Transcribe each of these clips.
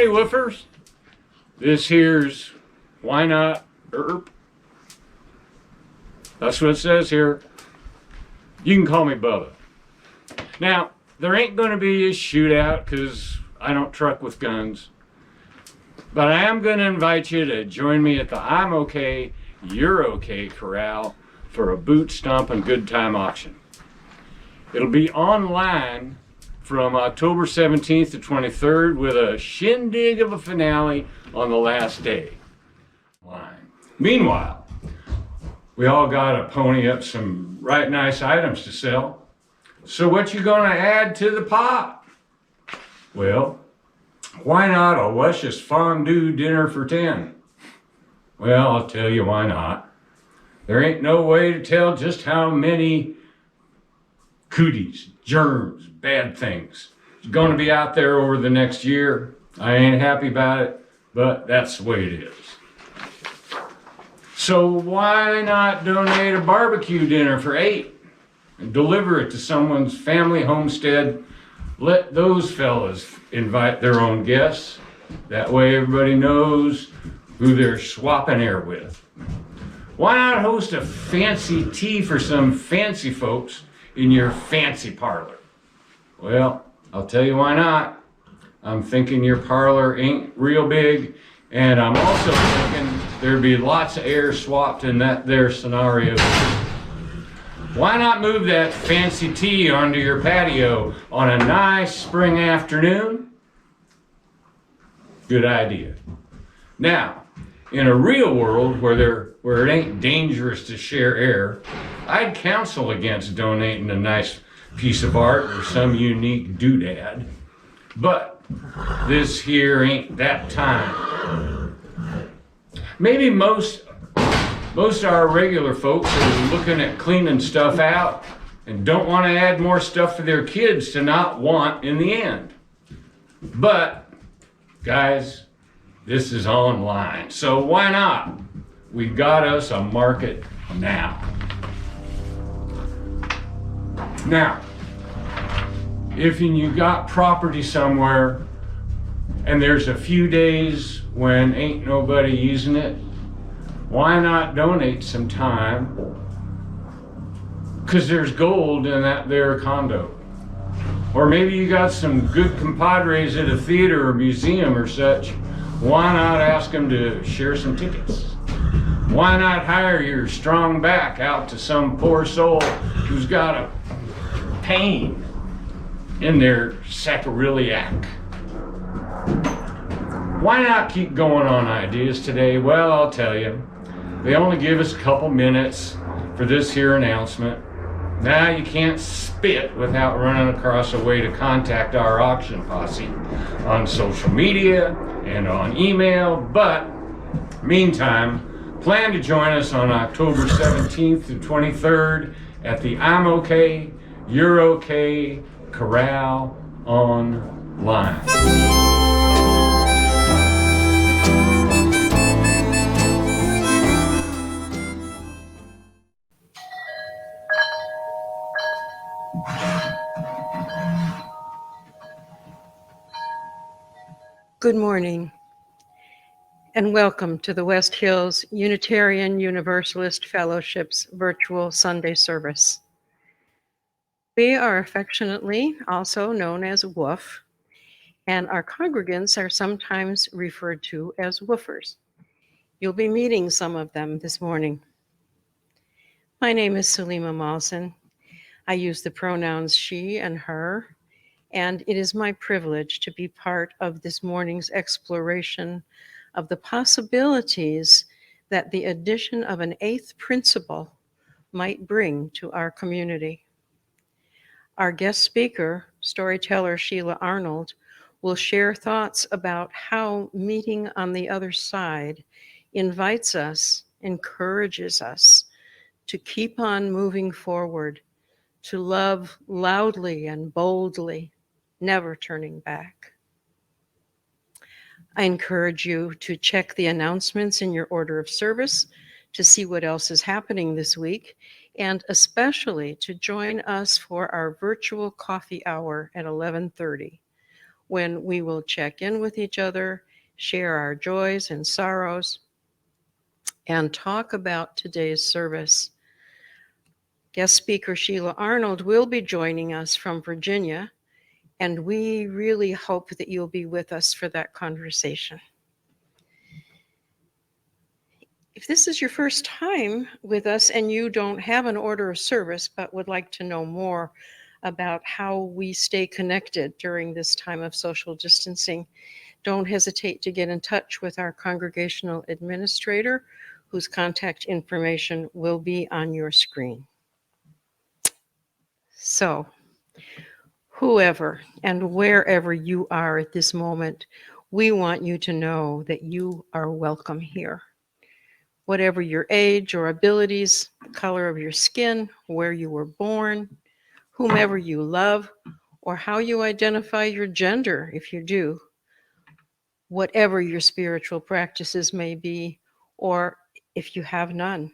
Howdy, woofers. This here's Why Not Erp. That's what it says here. You can call me Bubba. Now, there ain't going to be a shootout because I don't truck with guns. But I am going to invite you to join me at the I'm Okay, You're Okay Corral for a boot stomping good time auction. It'll be online from October 17th to 23rd with a shindig of a finale on the last day. Meanwhile, we all got to pony up some right nice items to sell. So what you gonna add to the pot? Well, why not a luscious fondue dinner for 10? Well, I'll tell you why not. There ain't no way to tell just how many cooties, germs, bad things is gonna be out there over the next year. I ain't happy about it, but that's the way it is. So why not donate a barbecue dinner for 8 and deliver it to someone's family homestead? Let those fellas invite their own guests. That way everybody knows who they're swapping air with. Why not host a fancy tea for some fancy folks in your fancy parlor? Well, I'll tell you why not. I'm thinking your parlor ain't real big, and I'm also thinking there'd be lots of air swapped in that there scenario. Why not move that fancy tea onto your patio on a nice spring afternoon? Good idea. Now, in a real world where it ain't dangerous to share air, I'd counsel against donating a nice piece of art or some unique doodad. But this here ain't that time. Maybe most of our regular folks are looking at cleaning stuff out and don't want to add more stuff for their kids to not want in the end. But, guys, this is online, so why not? We got us a market now. Now, if you got property somewhere and there's a few days when ain't nobody using it, why not donate some time? Because there's gold in that there condo. Or maybe you got some good compadres at a theater or museum or such. Why not ask them to share some tickets? Why not hire your strong back out to some poor soul who's got a pain in their sacroiliac? Why not keep going on ideas today? Well, I'll tell you. They only give us a couple minutes for this here announcement. Now you can't spit without running across a way to contact our auction posse on social media and on email, but meantime, plan to join us on October 17th to 23rd at the I'm Okay, You're Okay Corral online. Good morning, and welcome to the West Hills Unitarian Universalist Fellowship's virtual Sunday service. We are affectionately also known as WOOF, and our congregants are sometimes referred to as woofers. You'll be meeting some of them this morning. My name is Salima Mawson. I use the pronouns she and her, and it is my privilege to be part of this morning's exploration of the possibilities that the addition of an 8th principle might bring to our community. Our guest speaker, storyteller Sheila Arnold, will share thoughts about how meeting on the other side invites us, encourages us to keep on moving forward, to love loudly and boldly, never turning back. I encourage you to check the announcements in your order of service to see what else is happening this week, and especially to join us for our virtual coffee hour at 11:30, when we will check in with each other, share our joys and sorrows, and talk about today's service. Guest speaker Sheila Arnold will be joining us from Virginia, and we really hope that you'll be with us for that conversation. If this is your first time with us and you don't have an order of service but would like to know more about how we stay connected during this time of social distancing, don't hesitate to get in touch with our congregational administrator, whose contact information will be on your screen. So, whoever and wherever you are at this moment, we want you to know that you are welcome here. Whatever your age or abilities, the color of your skin, where you were born, whomever you love, or how you identify your gender, if you do, whatever your spiritual practices may be, or if you have none,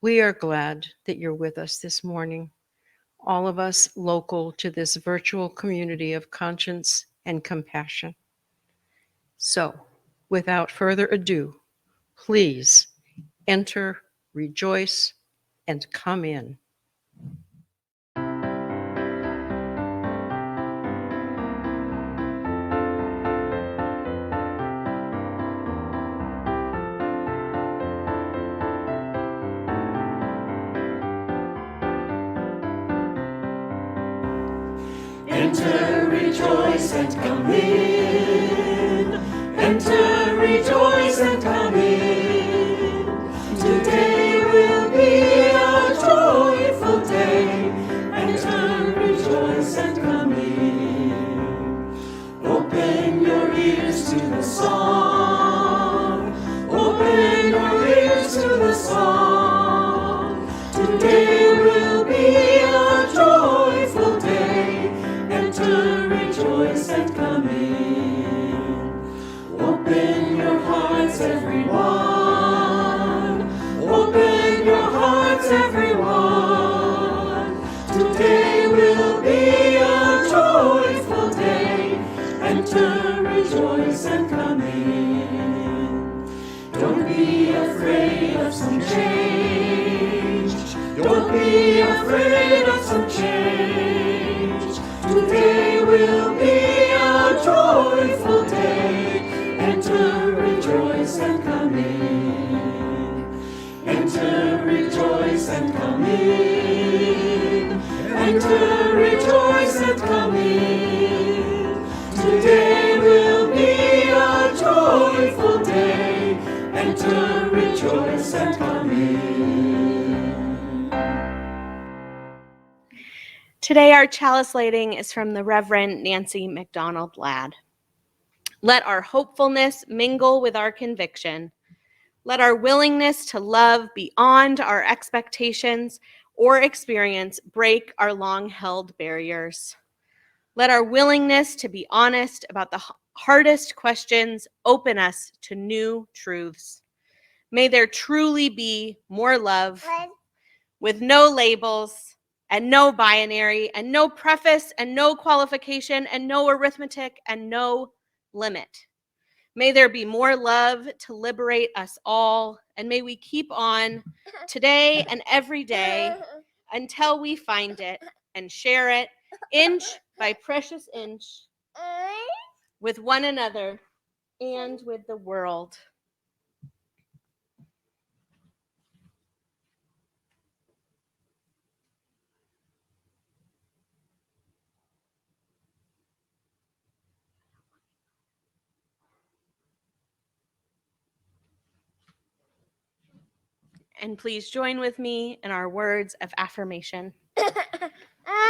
we are glad that you're with us this morning, all of us local to this virtual community of conscience and compassion. So, without further ado, please enter, rejoice, and come in. Enter, rejoice, and come in. Enter, rejoice, and come in. Today will be a joyful day. Enter, rejoice, and come in. Open your ears to the song. Open your ears to the song. Today will be a joyful day. Enter, rejoice, and come in. Open your hearts, everyone. Open your hearts, everyone. Today will be a joyful day. Enter, rejoice, and come in. Don't be afraid of some change. Don't be afraid of some change. Today will be a joyful day. Enter, rejoice, and come in. Enter, rejoice, and come in. Enter, rejoice, and come in. Today will be a joyful day. Enter, rejoice, and come in. Today, our chalice lighting is from the Reverend Nancy McDonald Ladd. Let our hopefulness mingle with our conviction. Let our willingness to love beyond our expectations or experience break our long-held barriers. Let our willingness to be honest about the hardest questions open us to new truths. May there truly be more love with no labels and no binary and no preface and no qualification and no arithmetic and no limit. May there be more love to liberate us all, and may we keep on today and every day until we find it and share it inch by precious inch with one another and with the world. And please join with me in our words of affirmation.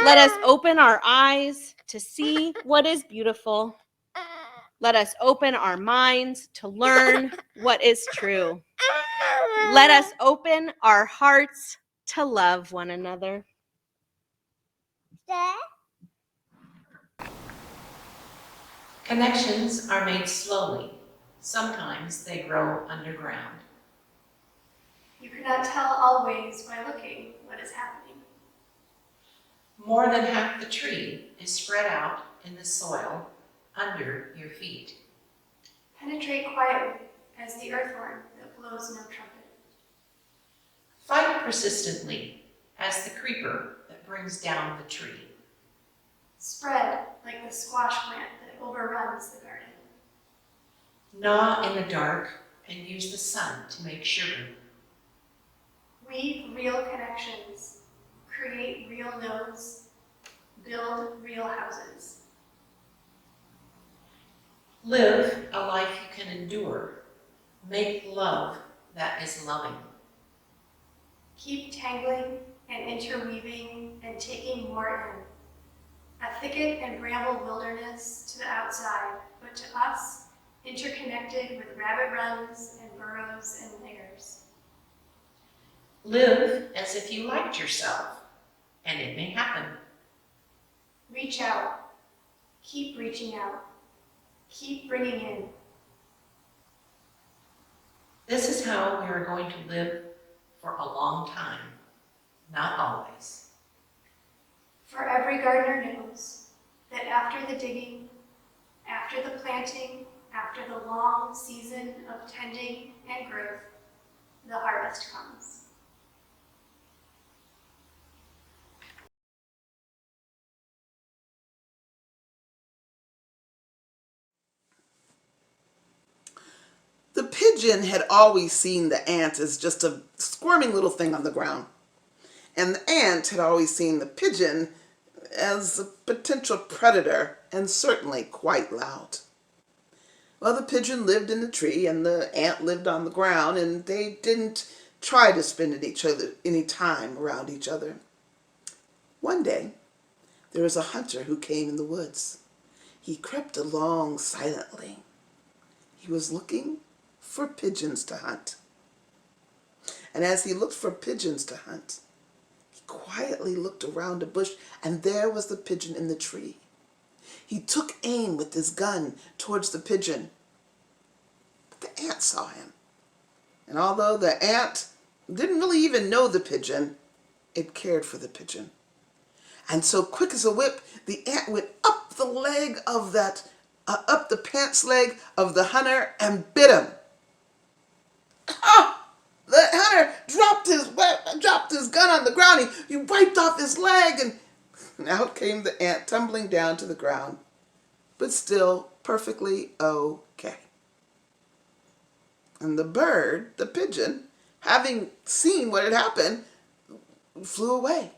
Let us open our eyes to see what is beautiful. Let us open our minds to learn what is true. Let us open our hearts to love one another. Connections are made slowly. Sometimes they grow underground. You cannot tell always by looking what is happening. More than half the tree is spread out in the soil under your feet. Penetrate quietly as the earthworm that blows no trumpet. Fight persistently as the creeper that brings down the tree. Spread like the squash plant that overruns the garden. Gnaw in the dark and use the sun to make sugar. Weave real connections, create real nodes, build real houses. Live a life you can endure. Make love that is loving. Keep tangling and interweaving and taking more in. A thicket and bramble wilderness to the outside, but to us, interconnected with rabbit runs and burrows and lairs. Live as if you liked yourself, and it may happen. Reach out. Keep reaching out. Keep bringing in. This is how we are going to live for a long time, not always. For every gardener knows that after the digging, after the planting, after the long season of tending and growth, the harvest comes. The pigeon had always seen the ant as just a squirming little thing on the ground. And the ant had always seen the pigeon as a potential predator and certainly quite loud. Well, the pigeon lived in the tree and the ant lived on the ground, and they didn't try to spend any time around each other. One day, there was a hunter who came in the woods. He crept along silently. He was looking for pigeons to hunt. And as he looked for pigeons to hunt, he quietly looked around a bush, and there was the pigeon in the tree. He took aim with his gun towards the pigeon, but the ant saw him. And although the ant didn't really even know the pigeon, it cared for the pigeon. And so quick as a whip, the ant went up the leg of up the pants leg of the hunter and bit him. Ah! The hunter dropped his gun on the ground. He wiped off his leg, and out came the ant tumbling down to the ground, but still perfectly okay. And the bird, the pigeon, having seen what had happened, flew away.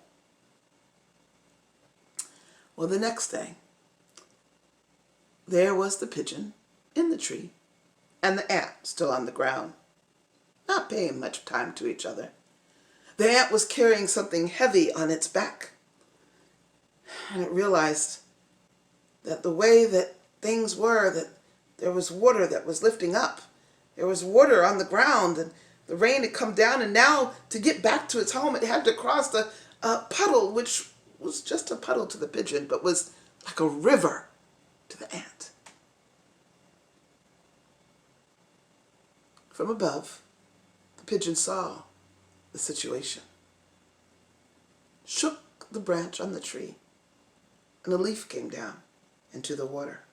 Well, the next day, there was the pigeon in the tree and the ant still on the ground, not paying much time to each other. The ant was carrying something heavy on its back, and it realized that the way that things were, that there was water that was lifting up. There was water on the ground, and the rain had come down, and now to get back to its home, it had to cross a puddle, which was just a puddle to the pigeon, but was like a river to the ant. From above, the pigeon saw the situation, shook the branch on the tree, and a leaf came down into the water,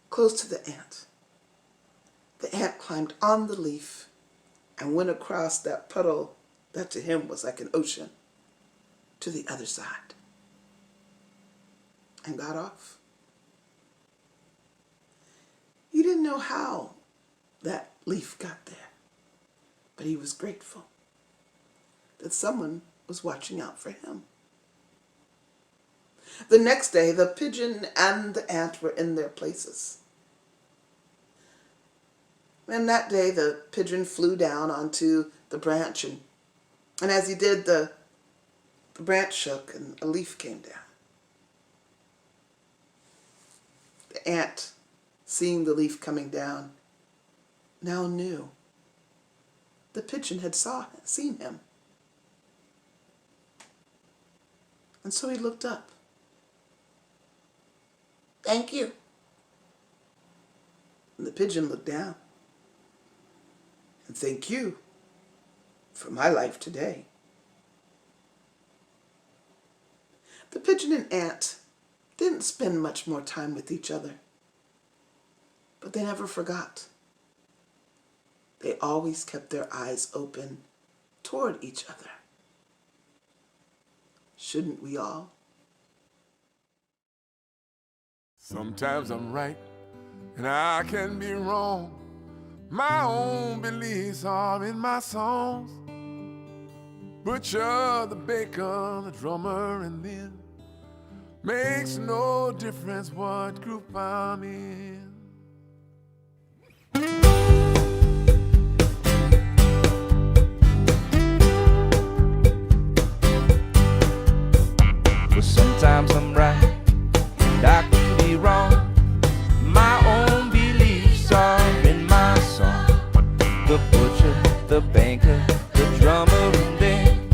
close to the ant. The ant climbed on the leaf and went across that puddle that to him was like an ocean to the other side and got off. He didn't know how that leaf got there, but he was grateful that someone was watching out for him. The next day, the pigeon and the ant were in their places. And that day, the pigeon flew down onto the branch, and as he did, the branch shook and a leaf came down. The ant, seeing the leaf coming down, now knew the pigeon had seen him. And so he looked up. "Thank you." And the pigeon looked down. "And thank you for my life today." The pigeon and ant didn't spend much more time with each other. But they never forgot. They always kept their eyes open toward each other. Shouldn't we all? Sometimes I'm right and I can be wrong. My own beliefs are in my songs. Butcher, the baker, the drummer, and then makes no difference what group I'm in. Well, sometimes I'm right and I can be wrong. My own beliefs are in my song. The butcher, the banker, the drummer, and then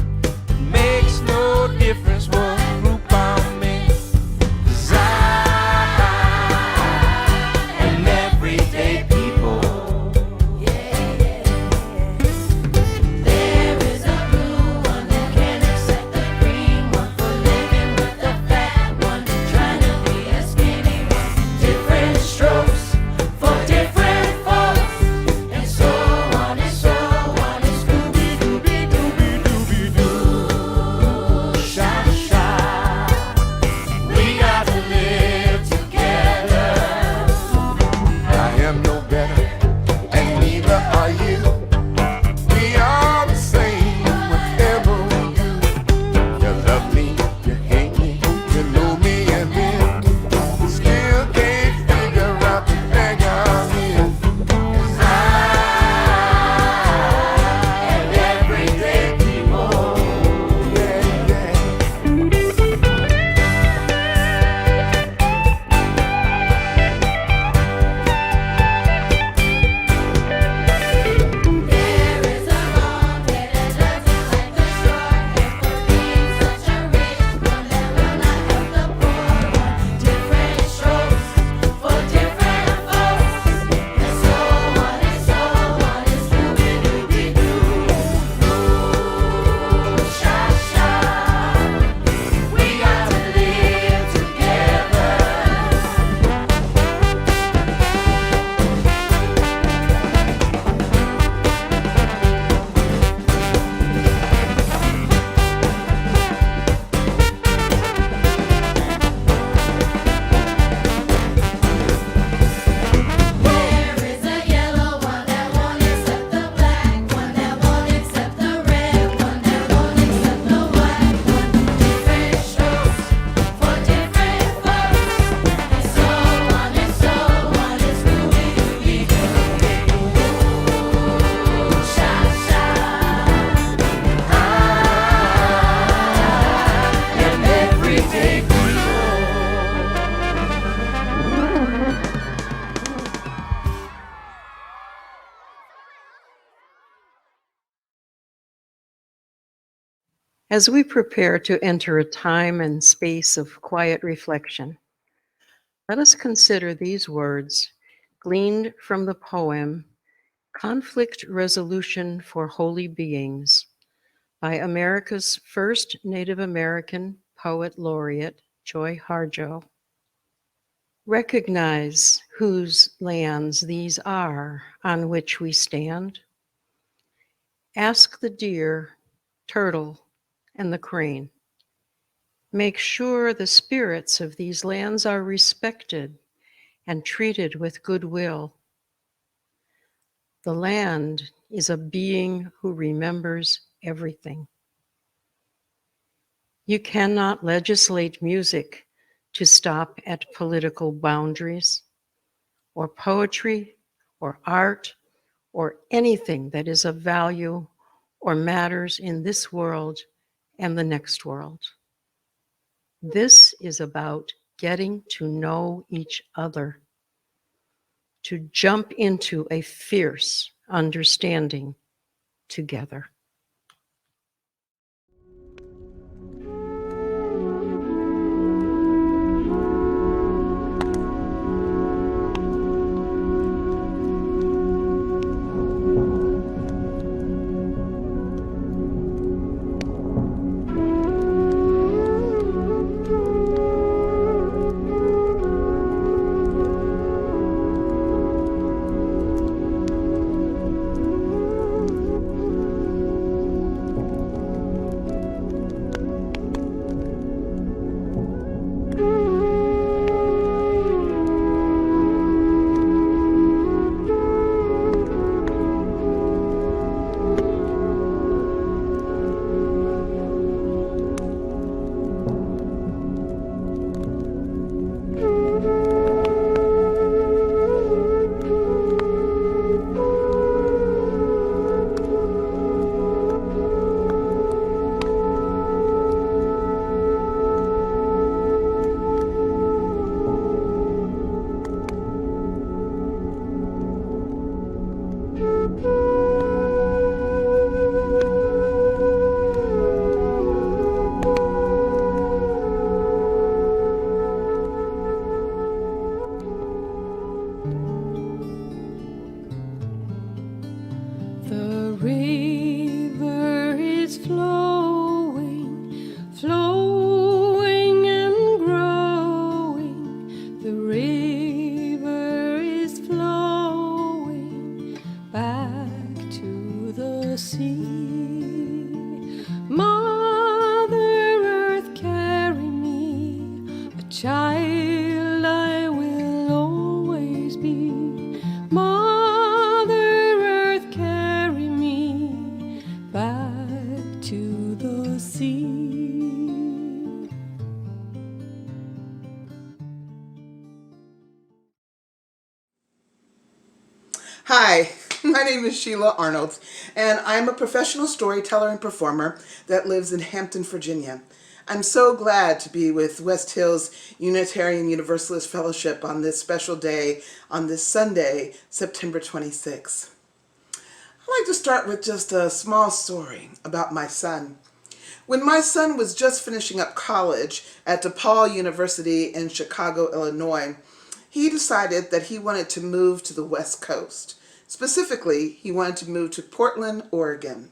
it makes no difference what group I'm in. 'Cause I am everyday people. There is a blue one that can't accept the green one, for living with the fat one, trying to be a skinny one. Different strokes for different folks, and so on and so on. And Scooby-Dooby-Dooby-Doo, sha-sha. We got to live together. I am no better, and neither are you. We are the same, whatever we do. You love me, you hate me, you know me, and then still can't figure out the bag I'm in. I am everyday people. Yeah, yeah. There is a long head that doesn't like the short hair, for being such a rich one that will not help the poor one. Different strokes for different folks, and so on and so on. And Scooby-Dooby-Doo, sha-sha. We got to live together. There is a yellow one that won't accept the black one, that won't accept the red one, that won't accept the white one. Different strokes for different folks, and so on and so on. And Scooby-Dooby-Doo, sha-sha. I am everyday people. As we prepare to enter a time and space of quiet reflection, let us consider these words gleaned from the poem Conflict Resolution for Holy Beings by America's first Native American poet laureate, Joy Harjo. Recognize whose lands these are on which we stand. Ask the deer, turtle, and the crane. Make sure the spirits of these lands are respected and treated with goodwill. The land is a being who remembers everything. You cannot legislate music to stop at political boundaries, or poetry, or art, or anything that is of value or matters in this world and the next world. This is about getting to know each other, to jump into a fierce understanding together. My name is Sheila Arnold, and I'm a professional storyteller and performer that lives in Hampton, Virginia. I'm so glad to be with West Hills Unitarian Universalist Fellowship on this special day, on this Sunday, September 26th. I'd like to start with just a small story about my son. When my son was just finishing up college at DePaul University in Chicago, Illinois, he decided that he wanted to move to the West Coast. Specifically, he wanted to move to Portland, Oregon.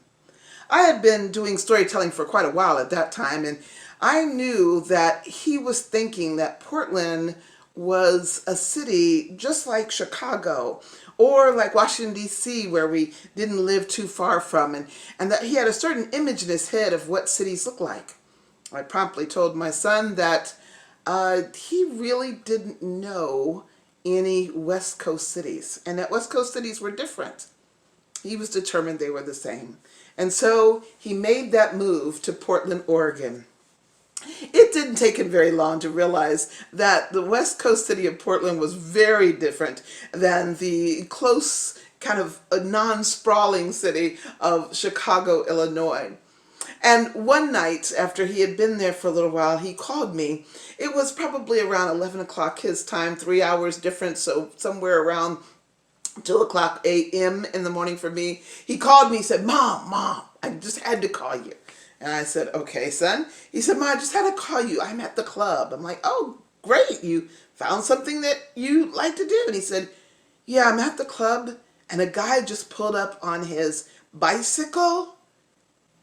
I had been doing storytelling for quite a while at that time, and I knew that he was thinking that Portland was a city just like Chicago or like Washington, D.C., where we didn't live too far from, and that he had a certain image in his head of what cities look like. I promptly told my son that he really didn't know any West Coast cities, and that West Coast cities were different. He was determined they were the same. And so he made that move to Portland, Oregon. It didn't take him very long to realize that the West Coast city of Portland was very different than the close, kind of a non-sprawling city of Chicago, Illinois. And one night, after he had been there for a little while, he called me. It was probably around 11 o'clock his time, 3 hours difference, so somewhere around 2 o'clock a.m. in the morning for me. He called me, he said, Mom, I just had to call you. And I said, okay, son. He said, Mom, I just had to call you. I'm at the club. I'm like, oh, great. You found something that you like to do. And he said, yeah, I'm at the club, and a guy just pulled up on his bicycle,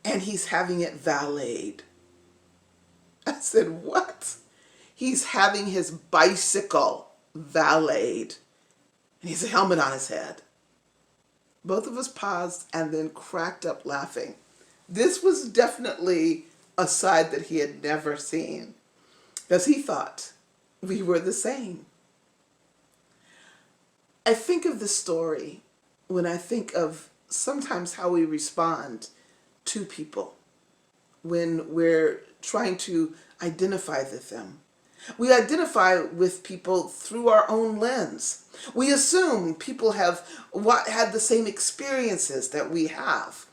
and he's having it valeted. I said, what? He's having his bicycle valeted. And he has a helmet on his head. Both of us paused and then cracked up laughing. This was definitely a side that he had never seen, because he thought we were the same. I think of this story when I think of sometimes how we respond to people when we're trying to identify with them. We identify with people through our own lens. We assume people have had the same experiences that we have.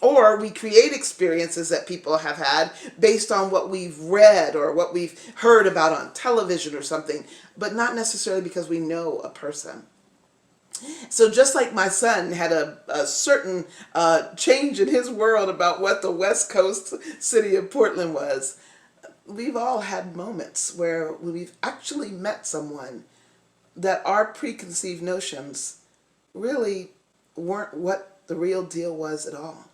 Or we create experiences that people have had based on what we've read or what we've heard about on television or something, but not necessarily because we know a person. So just like my son had a certain change in his world about what the West Coast city of Portland was, we've all had moments where we've actually met someone that our preconceived notions really weren't what the real deal was at all.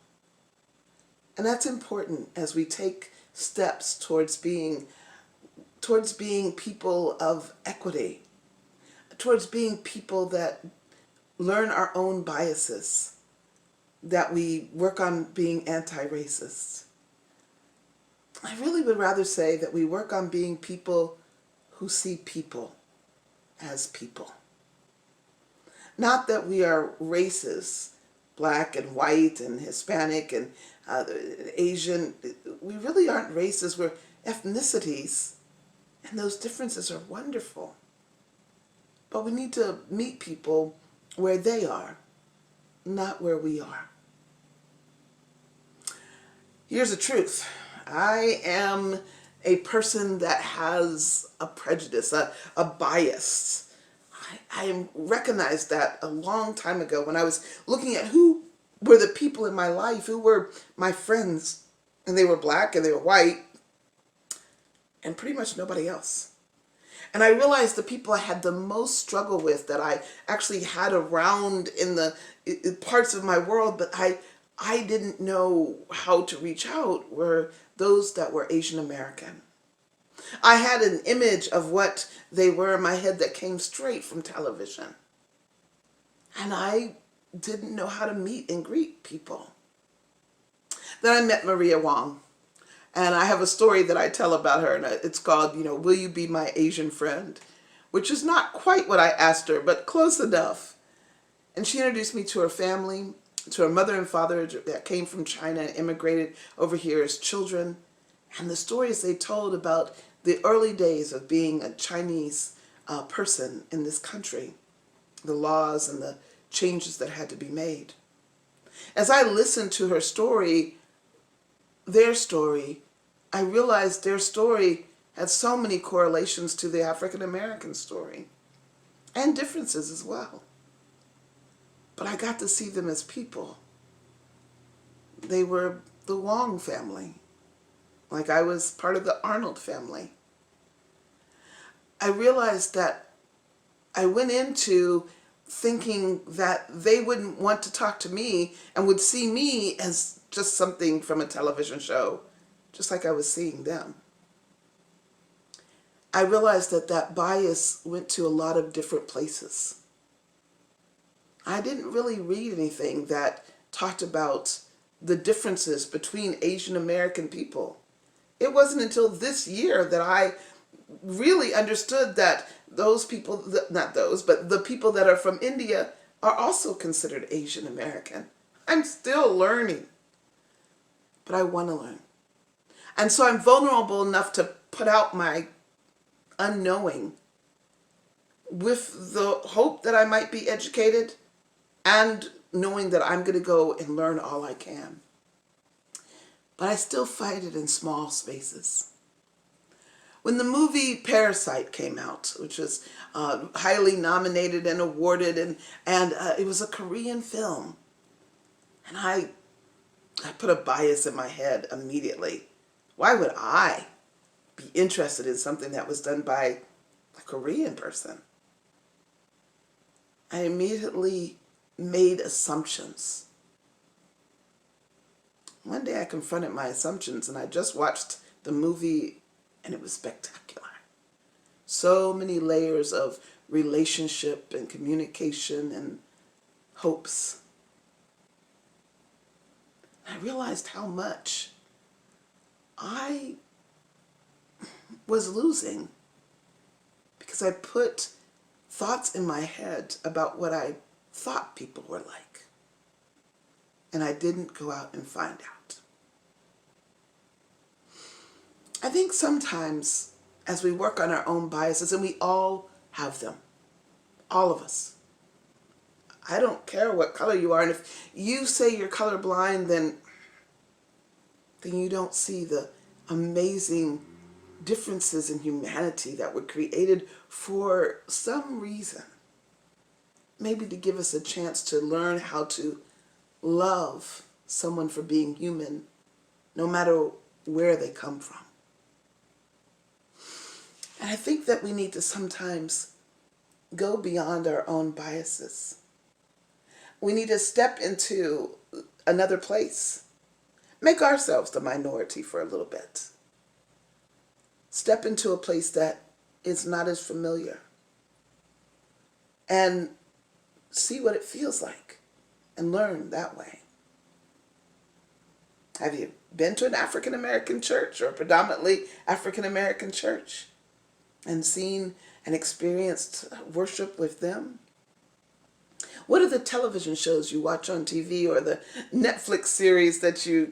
And that's important as we take steps towards being people of equity, towards being people that learn our own biases, that we work on being anti-racist. I really would rather say that we work on being people who see people as people. Not that we are races, black and white and Hispanic and Asian. We really aren't races, we're ethnicities, and those differences are wonderful. But we need to meet people where they are, not where we are. Here's the truth. I am a person that has a prejudice, a bias. I recognized that a long time ago when I was looking at who were the people in my life, who were my friends, and they were black and they were white, and pretty much nobody else. And I realized the people I had the most struggle with, that I actually had around in the parts of my world, but I didn't know how to reach out, were those that were Asian American. I had an image of what they were in my head that came straight from television. And I didn't know how to meet and greet people. Then I met Maria Wong. And I have a story that I tell about her, and it's called, Will You Be My Asian Friend? Which is not quite what I asked her, but close enough. And she introduced me to her family, to her mother and father that came from China and immigrated over here as children, and the stories they told about the early days of being a Chinese person in this country, the laws and the changes that had to be made. As I listened to her story, their story, I realized their story had so many correlations to the African American story and differences as well. But I got to see them as people. They were the Wong family, like I was part of the Arnold family. I realized that I went into thinking that they wouldn't want to talk to me and would see me as just something from a television show, just like I was seeing them. I realized that that bias went to a lot of different places. I didn't really read anything that talked about the differences between Asian American people. It wasn't until this year that I really understood that those people, not those, but the people that are from India are also considered Asian American. I'm still learning, but I want to learn. And so I'm vulnerable enough to put out my unknowing with the hope that I might be educated and knowing that I'm going to go and learn all I can. But I still fight it in small spaces. When the movie Parasite came out, which was highly nominated and awarded, and it was a Korean film, and I put a bias in my head immediately. Why would I be interested in something that was done by a Korean person? I immediately made assumptions. One day I confronted my assumptions, and I just watched the movie, and it was spectacular. So many layers of relationship and communication and hopes. I realized how much I was losing because I put thoughts in my head about what I thought people were like. And I didn't go out and find out. I think sometimes as we work on our own biases, and we all have them, all of us. I don't care what color you are, and if you say you're colorblind, then you don't see the amazing differences in humanity that were created for some reason. Maybe to give us a chance to learn how to love someone for being human, no matter where they come from. And I think that we need to sometimes go beyond our own biases. We need to step into another place. Make ourselves the minority for a little bit. Step into a place that is not as familiar. And see what it feels like and learn that way. Have you been to an African American church or a predominantly African American church and seen and experienced worship with them? What are the television shows you watch on TV, or the Netflix series that you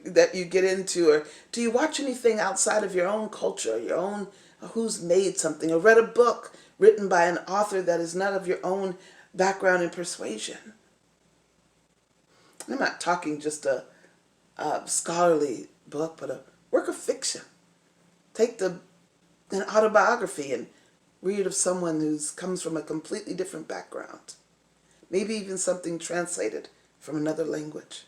get into? Or do you watch anything outside of your own culture, your own, who's made something, or read a book written by an author that is not of your own background and persuasion? I'm not talking just a scholarly book, but a work of fiction. Take an autobiography and read of someone who comes from a completely different background. Maybe even something translated from another language.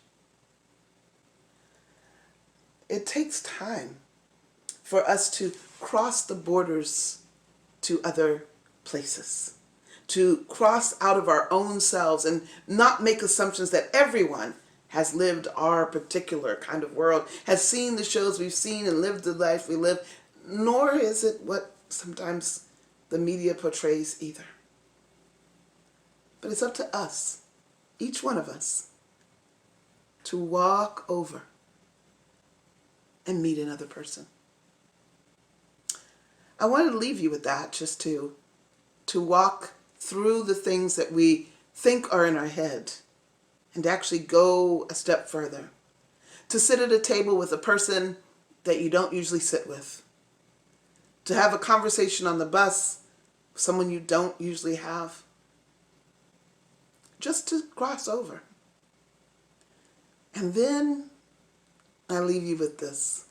It takes time for us to cross the borders to other places, to cross out of our own selves and not make assumptions that everyone has lived our particular kind of world, has seen the shows we've seen and lived the life we live, nor is it what sometimes the media portrays either. But it's up to us, each one of us, to walk over and meet another person. I wanted to leave you with that, just to walk through the things that we think are in our head and to actually go a step further. To sit at a table with a person that you don't usually sit with. To have a conversation on the bus with someone you don't usually have. just to cross over. And then I leave you with this.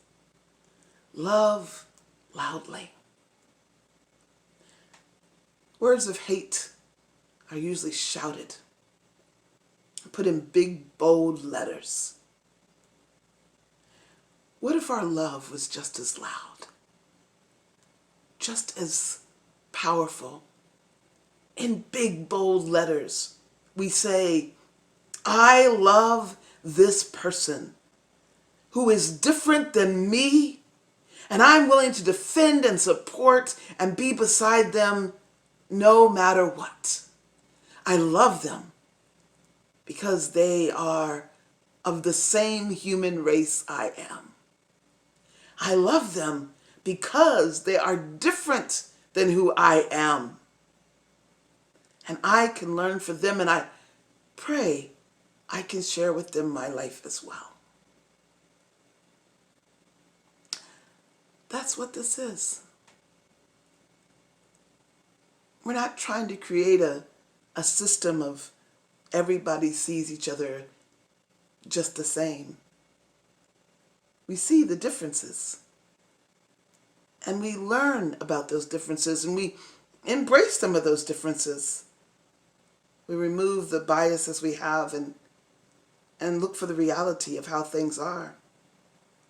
Love loudly. Words of hate are usually shouted, put in big, bold letters. What if our love was just as loud, just as powerful? In big, bold letters, we say, I love this person who is different than me, and I'm willing to defend and support and be beside them no matter what. I love them because they are of the same human race I am. I love them because they are different than who I am. And I can learn from them, and I pray I can share with them my life as well. That's what this is. We're not trying to create a system of everybody sees each other just the same. We see the differences. And we learn about those differences, and we embrace some of those differences. We remove the biases we have and look for the reality of how things are.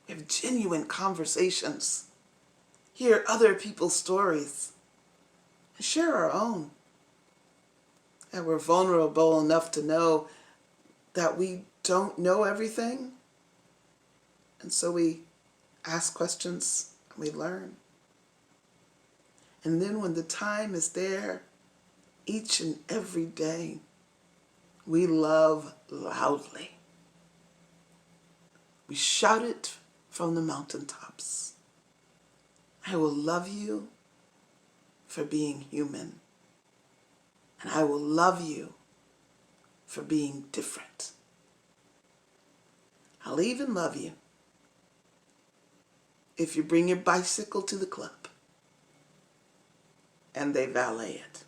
We have genuine conversations, hear other people's stories, and share our own. And we're vulnerable enough to know that we don't know everything. And so we ask questions and we learn. And then when the time is there, each and every day, we love loudly. We shout it from the mountaintops. I will love you for being human. And I will love you for being different. I'll even love you if you bring your bicycle to the club and they valet it.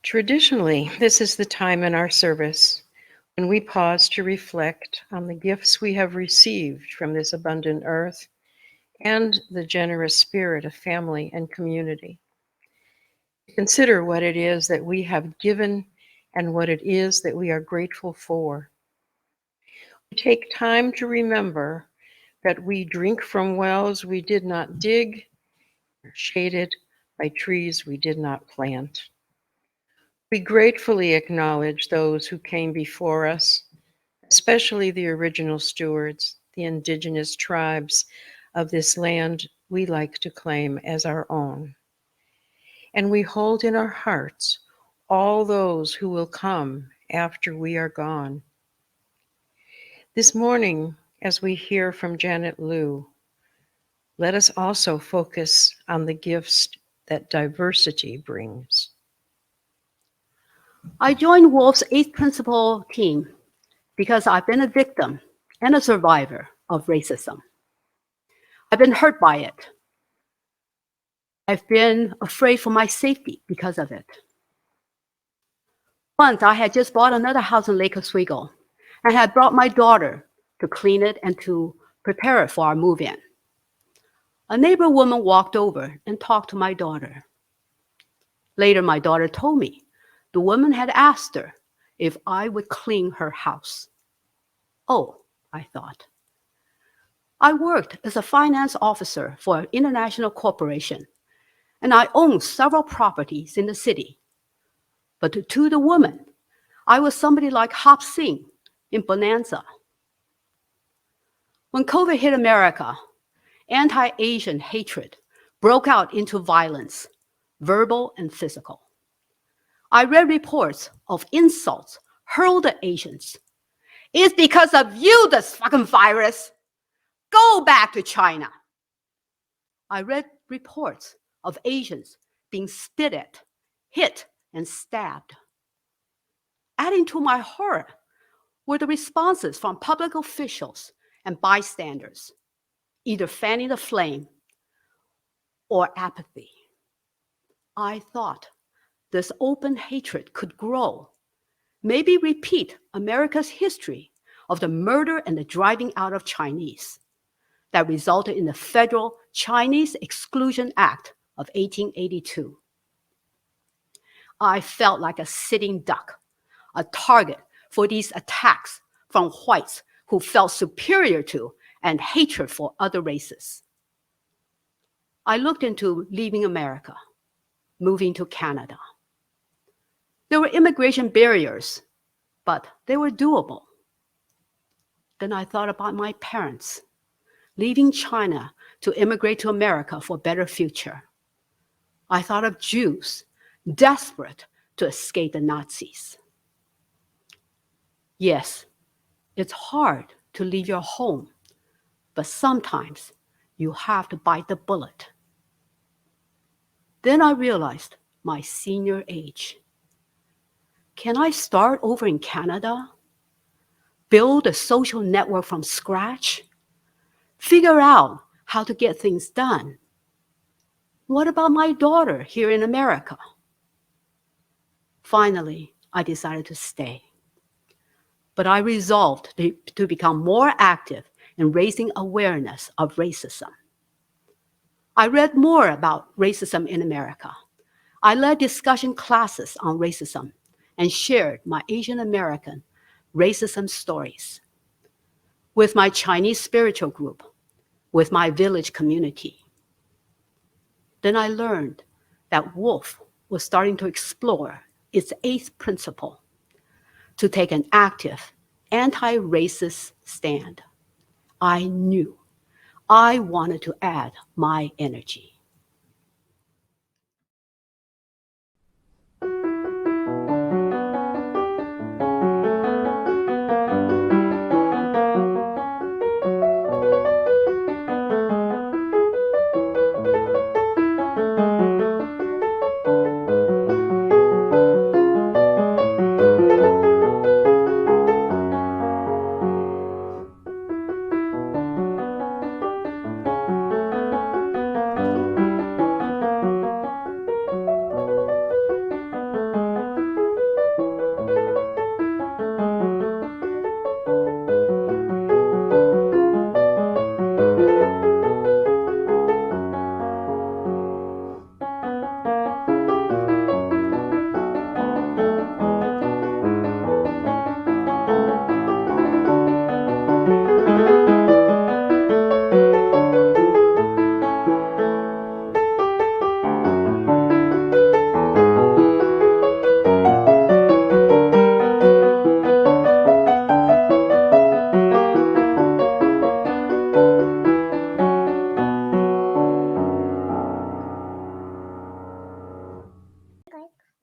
Traditionally, this is the time in our service when we pause to reflect on the gifts we have received from this abundant earth and the generous spirit of family and community. Consider what it is that we have given and what it is that we are grateful for. Take time to remember that we drink from wells we did not dig, shaded by trees we did not plant. We gratefully acknowledge those who came before us, especially the original stewards, the indigenous tribes of this land we like to claim as our own. And we hold in our hearts all those who will come after we are gone. This morning, as we hear from Janet Liu, let us also focus on the gifts that diversity brings. I joined Wolf's 8th Principle team because I've been a victim and a survivor of racism. I've been hurt by it. I've been afraid for my safety because of it. Once I had just bought another house in Lake Oswego and had brought my daughter to clean it and to prepare it for our move-in. A neighbor woman walked over and talked to my daughter. Later, my daughter told me the woman had asked her if I would clean her house. Oh, I thought. I worked as a finance officer for an international corporation, and I owned several properties in the city. But to the woman, I was somebody like Hop Sing in Bonanza. When COVID hit America, anti-Asian hatred broke out into violence, verbal and physical. I read reports of insults hurled at Asians. It's because of you, this fucking virus. Go back to China. I read reports of Asians being spit at, hit, and stabbed. Adding to my horror were the responses from public officials and bystanders, either fanning the flame or apathy. I thought this open hatred could grow, maybe repeat America's history of the murder and the driving out of Chinese that resulted in the Federal Chinese Exclusion Act of 1882. I felt like a sitting duck, a target for these attacks from whites who felt superior to and hatred for other races. I looked into leaving America, moving to Canada. There were immigration barriers, but they were doable. Then I thought about my parents, leaving China to immigrate to America for a better future. I thought of Jews desperate to escape the Nazis. Yes, it's hard to leave your home, but sometimes you have to bite the bullet. Then I realized my senior age. Can I start over in Canada? Build a social network from scratch? Figure out how to get things done? What about my daughter here in America? Finally, I decided to stay. But I resolved to become more active in raising awareness of racism. I read more about racism in America. I led discussion classes on racism and shared my Asian American racism stories with my Chinese spiritual group, with my village community. Then I learned that Wolf was starting to explore its eighth principle, to take an active, anti-racist stand. I knew I wanted to add my energy.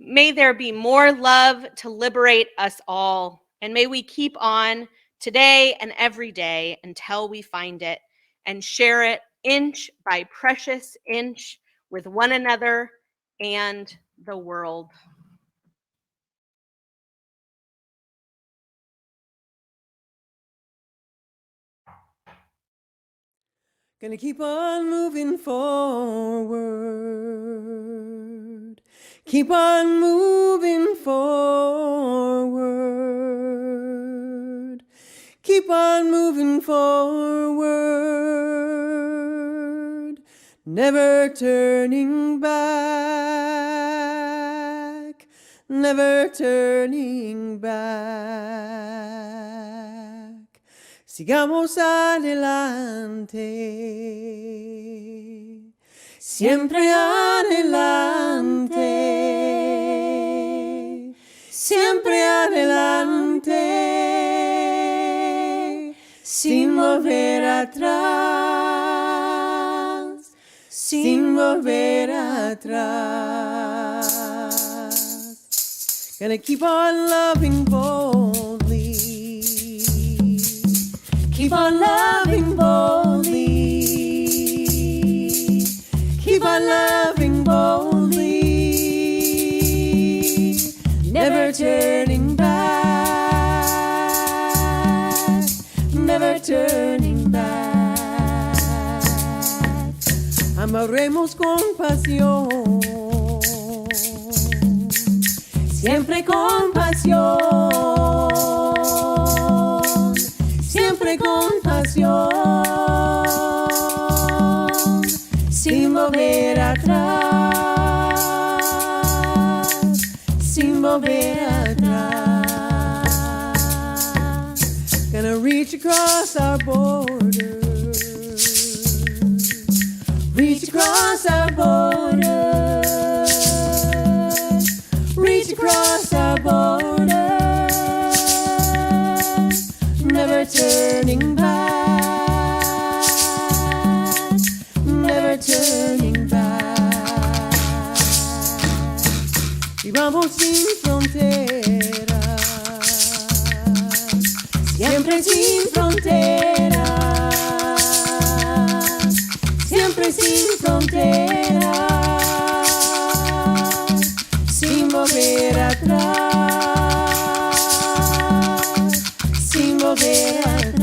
May there be more love to liberate us all. And may we keep on today and every day until we find it and share it inch by precious inch with one another and the world. Gonna keep on moving forward. Keep on moving forward. Keep on moving forward. Never turning back. never turning back. Sigamos adelante, siempre adelante, siempre adelante, sin volver atrás, sin volver atrás. Gonna keep on loving boldly, keep on loving boldly, keep on loving boldly, never turning back, never turning back. Amaremos con pasión, siempre con pasión, siempre con pasión, sin volver atrás, sin volver atrás. Gonna reach across our borders, reach across our borders, reach across our borders, never turning back, never turning back. Y vamos sin fronteras, siempre sin fronteras, siempre sin fronteras, sin volver atrás, sin volver atrás.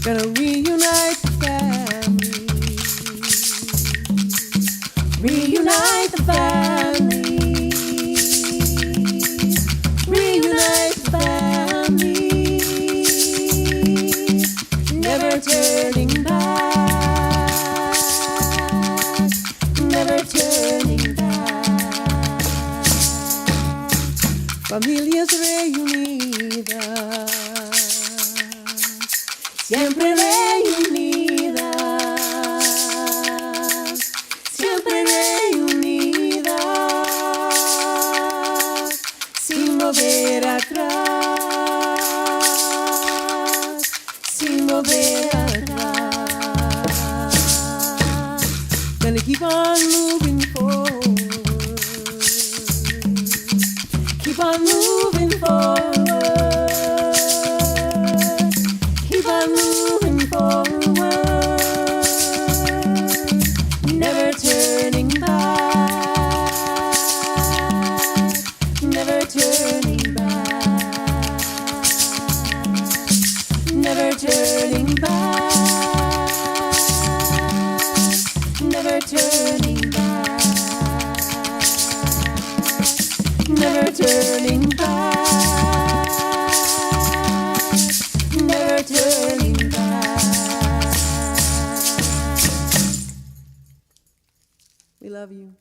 Gonna reunite the family, reunite the family, reunite the family, never turning back, never turning back. Familias reunidas, siempre reunidas, siempre reunidas, sin volver atrás, sin volver atrás. Gonna keep on moving forward, keep on moving forward, keep on moving forward, never turning back, never turning back, never turning back, never turning back, never turning back, never turning back. We love you.